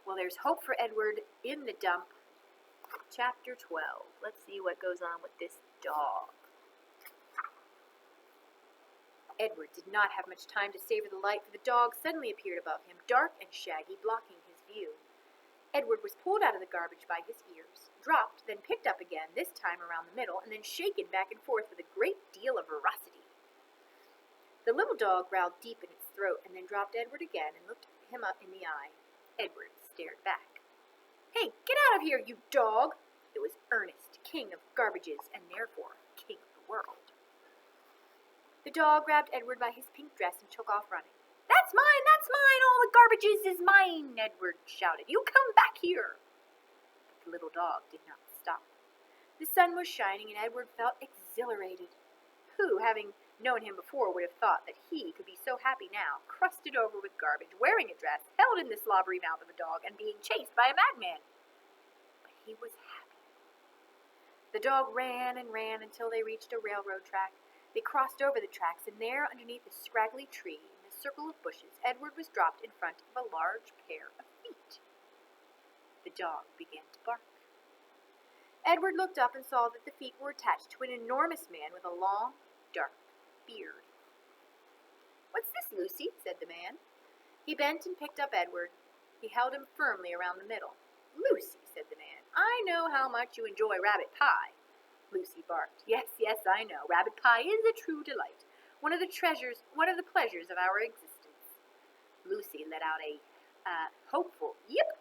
Well, there's hope for Edward in the dump. Chapter 12. Let's see what goes on with this dog. Edward did not have much time to savor the light, for the dog suddenly appeared above him, dark and shaggy, blocking his view. Edward was pulled out of the garbage by his ears, dropped, then picked up again, this time around the middle, and then shaken back and forth with a great deal of ferocity. The little dog growled deep in its throat, and then dropped Edward again and looked him up in the eye. Edward stared back. "Hey, get out of here, you dog!" It was Ernest, king of garbages, and therefore king of the world. The dog grabbed Edward by his pink dress and took off running. "That's mine! That's mine! All the garbages is mine!" Edward shouted. "You come back here!" But the little dog did not stop. The sun was shining, and Edward felt exhilarated. Who, having known him before, would have thought that he could be so happy now, crusted over with garbage, wearing a dress, held in the slobbery mouth of a dog, and being chased by a madman? But he was happy. The dog ran and ran until they reached a railroad track. They crossed over the tracks, and there, underneath a scraggly tree, in a circle of bushes, Edward was dropped in front of a large pair of feet. The dog began to bark. Edward looked up and saw that the feet were attached to an enormous man with a long, dark beard. "What's this, Lucy?" said the man. He bent and picked up Edward. He held him firmly around the middle. "Lucy," said the man, "I know how much you enjoy rabbit pie." Lucy barked. "Yes, yes, I know. Rabbit pie is a true delight. One of the pleasures of our existence." Lucy let out a hopeful yip.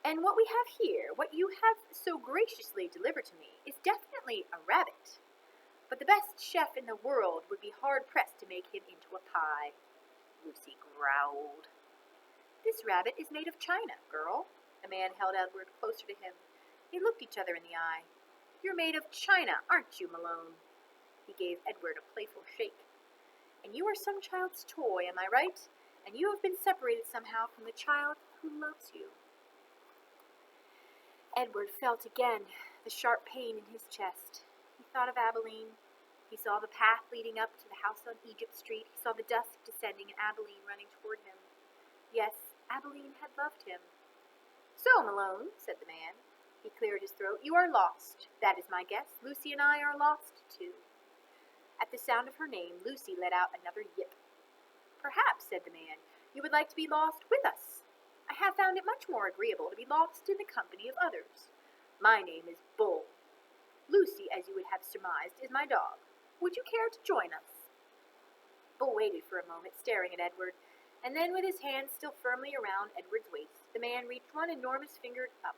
"And what we have here, what you have so graciously delivered to me, is definitely a rabbit. But the best chef in the world would be hard-pressed to make him into a pie." Lucy growled. "This rabbit is made of china, girl." The man held Edward closer to him. They looked each other in the eye. "You're made of china, aren't you, Malone?" He gave Edward a playful shake. "And you are some child's toy, am I right? And you have been separated somehow from the child who loves you." Edward felt again the sharp pain in his chest. He thought of Abilene. He saw the path leading up to the house on Egypt Street. He saw the dusk descending and Abilene running toward him. Yes, Abilene had loved him. "So, Malone," said the man. He cleared his throat. "You are lost. That is my guess. Lucy and I are lost, too." At the sound of her name, Lucy let out another yip. "Perhaps," said the man, "you would like to be lost with us. I have found it much more agreeable to be lost in the company of others. My name is Bull. Lucy, as you would have surmised, is my dog. Would you care to join us?" Bull waited for a moment, staring at Edward, and then, with his hand still firmly around Edward's waist, the man reached one enormous finger up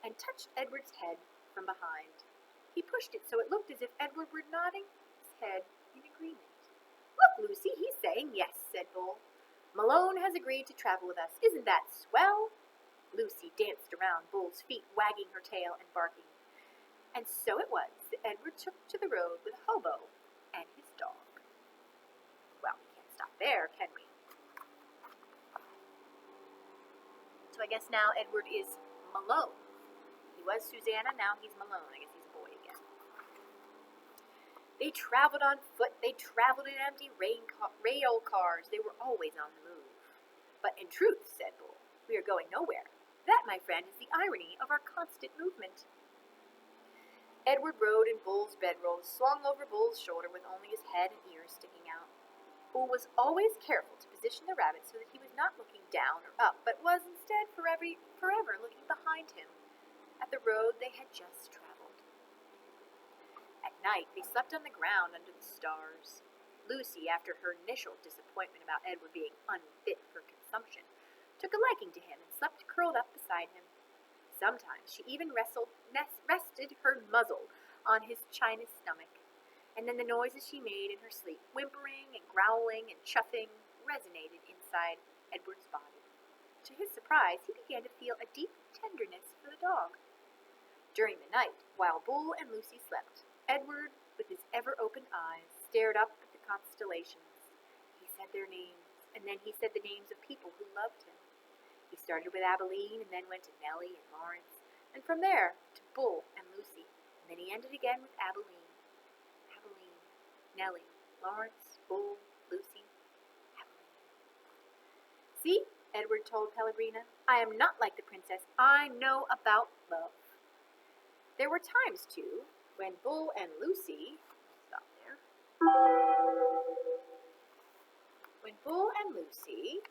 and touched Edward's head from behind. He pushed it so it looked as if Edward were nodding his head in agreement. "Look, Lucy, he's saying yes," said Bull. "Malone has agreed to travel with us. Isn't that swell?" Lucy danced around Bull's feet, wagging her tail and barking. And so it was that Edward took to the road with a hobo and his dog. Well, we can't stop there, can we? So I guess now Edward is Malone. He was Susanna, now he's Malone. I guess he's a boy again. They traveled on foot. They traveled in empty rail cars. They were always on the move. "But in truth," said Bull, "we are going nowhere. That, my friend, is the irony of our constant movement." Edward rode in Bull's bedroll, swung over Bull's shoulder with only his head and ears sticking out. Bull was always careful to position the rabbit so that he was not looking down or up, but was instead forever looking behind him at the road they had just traveled. At night, they slept on the ground under the stars. Lucy, after her initial disappointment about Edward being unfit for consumption, took a liking to him and slept curled up beside him. Sometimes she even rested her muzzle on his china stomach, and then the noises she made in her sleep, whimpering and growling and chuffing, resonated inside Edward's body. To his surprise, he began to feel a deep tenderness for the dog. During the night, while Bull and Lucy slept, Edward, with his ever-open eyes, stared up at the constellations. He said their names, and then he said the names of people who loved him. He started with Abilene, and then went to Nellie and Lawrence, and from there to Bull and Lucy, and then he ended again with Abilene. Nellie, Lawrence, Bull, Lucy, Abilene. "See, Edward told Pellegrina. "I am not like the princess. I know about love." There were times, too, when Bull and Lucy... Stop there. When Bull and Lucy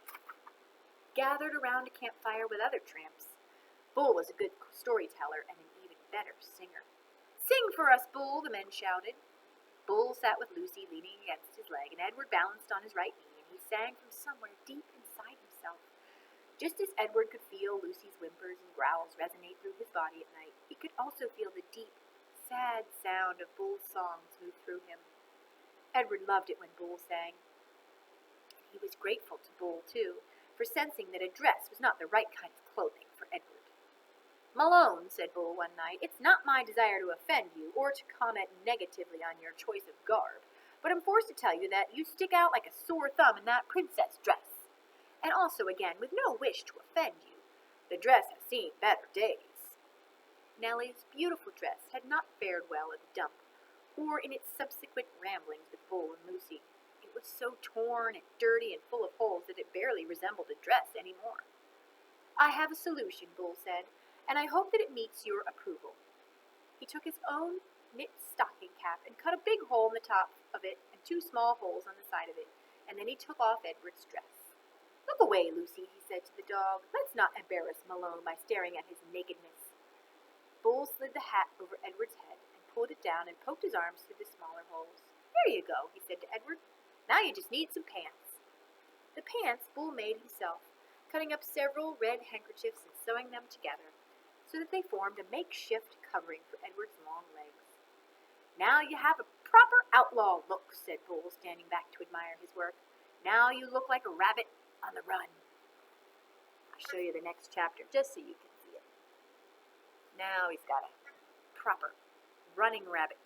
gathered around a campfire with other tramps. Bull was a good storyteller and an even better singer. "Sing for us, Bull," the men shouted. Bull sat with Lucy leaning against his leg, and Edward balanced on his right knee, and he sang from somewhere deep inside himself. Just as Edward could feel Lucy's whimpers and growls resonate through his body at night, he could also feel the deep, sad sound of Bull's songs move through him. Edward loved it when Bull sang. He was grateful to Bull, too, for sensing that a dress was not the right kind of clothing for Edward. "Malone," said Bull one night, "it's not my desire to offend you or to comment negatively on your choice of garb, but I'm forced to tell you that you stick out like a sore thumb in that princess dress. And also, again, with no wish to offend you, the dress has seen better days." Nellie's beautiful dress had not fared well at the dump, or in its subsequent ramblings with Bull and Lucy. It was so torn and dirty and full of holes that it barely resembled a dress any more. "I have a solution," Bull said, "and I hope that it meets your approval." He took his own knit stocking cap and cut a big hole in the top of it and 2 small holes on the side of it, and then he took off Edward's dress. "Look away, Lucy," he said to the dog. "Let's not embarrass Malone by staring at his nakedness." Bull slid the hat over Edward's head and pulled it down and poked his arms through the smaller holes. "There you go," he said to Edward. "Now you just need some pants." The pants Bull made himself, cutting up several red handkerchiefs and sewing them together, so that they formed a makeshift covering for Edward's long legs. "Now you have a proper outlaw look," said Bull, standing back to admire his work. "Now you look like a rabbit on the run." I'll show you the next chapter just so you can see it. Now he's got a proper running rabbit